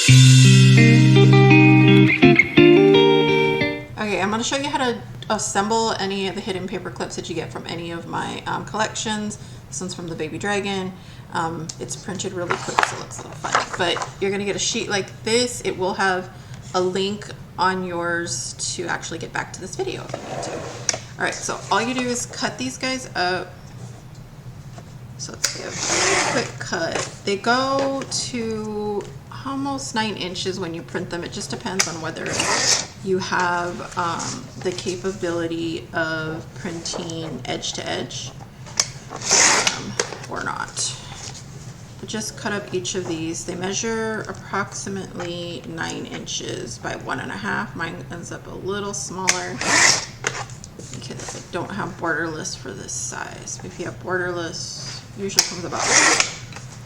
Okay, I'm going to show you how to assemble any of the hidden paper clips that you get from any of my collections. This one's from the Baby Dragon. It's printed really quick, so it looks a little funny. But you're going to get a sheet like this. It will have a link on yours to actually get back to this video if you need to. Alright, so all you do is cut these guys up. So let's give a quick cut. They go to almost 9 inches when you print them. It just depends on whether you have the capability of printing edge to edge or not. But just cut up each of these. They measure approximately 9 inches by 1.5. Mine ends up a little smaller because I don't have borderless for this size. If you have borderless, usually comes about,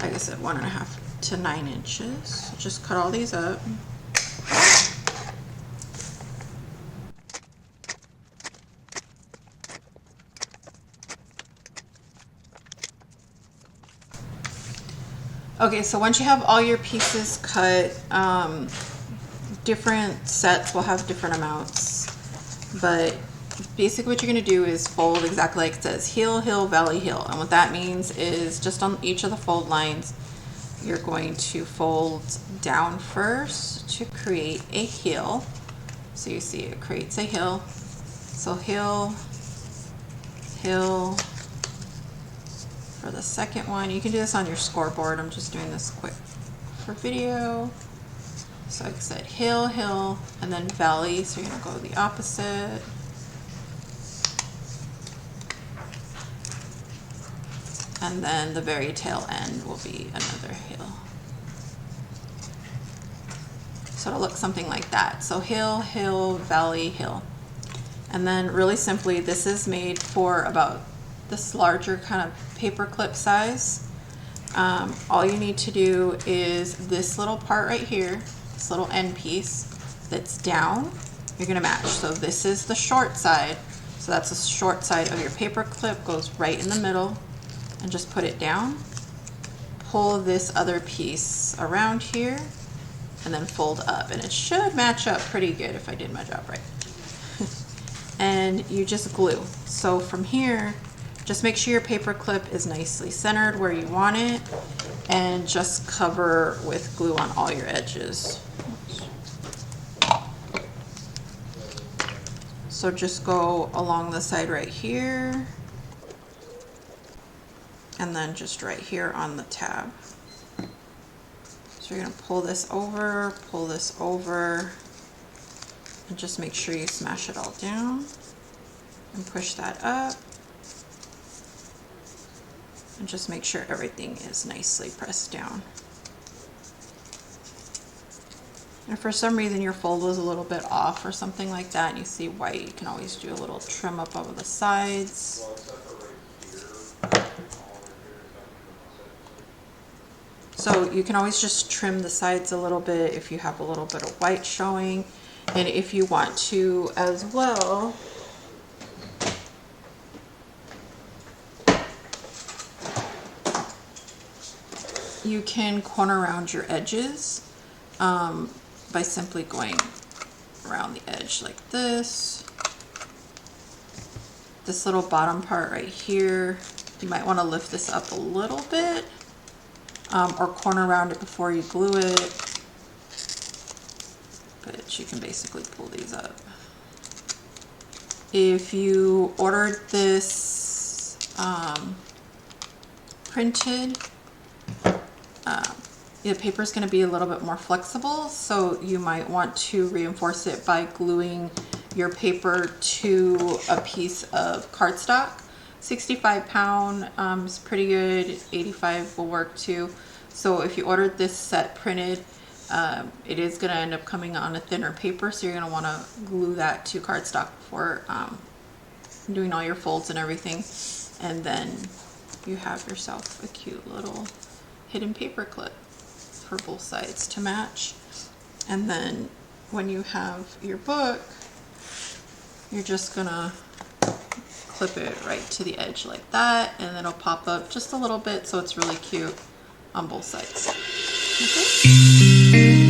like I said, 1.5 to 9 inches. So just cut all these up. Okay, so once you have all your pieces cut, different sets will have different amounts, but basically what you're going to do is fold exactly like it says, heel, heel, valley, heel. And what that means is just on each of the fold lines, you're going to fold down first to create a heel. So you see it creates a heel. So heel, heel. For the second one, you can do this on your scoreboard. I'm just doing this quick for video. So like I said, heel, heel, and then valley. So you're going to go the opposite. And then the very tail end will be another heel. So it'll look something like that. So heel, heel, valley, heel. And then really simply, this is made for about this larger kind of paper clip size. All you need to do is this little part right here, this little end piece that's down, you're gonna match. So this is the short side. So that's the short side of your paper clip, goes right in the middle, and just put it down. Pull this other piece around here and then fold up, and it should match up pretty good if I did my job right. And you just glue. So from here, just make sure your paper clip is nicely centered where you want it, and just cover with glue on all your edges. So just go along the side right here, and then just right here on the tab. So you're going to pull this over, and just make sure you smash it all down and push that up. And just make sure everything is nicely pressed down. And if for some reason your fold was a little bit off or something like that, and you see white, you can always do a little trim up over the sides. So you can always just trim the sides a little bit if you have a little bit of white showing. And if you want to as well, you can corner around your edges by simply going around the edge like this. This little bottom part right here, you might want to lift this up a little bit, or corner around it before you glue it. But you can basically pull these up. If you ordered this printed, the paper is going to be a little bit more flexible, so you might want to reinforce it by gluing your paper to a piece of cardstock. 65 pound is pretty good, 85 will work too. So if you ordered this set printed, it is going to end up coming on a thinner paper, so you're going to want to glue that to cardstock before doing all your folds and everything, and then you have yourself a cute little hidden paper clip for both sides to match. And then when you have your book, you're just gonna clip it right to the edge like that, and it'll pop up just a little bit, so it's really cute on both sides. Okay.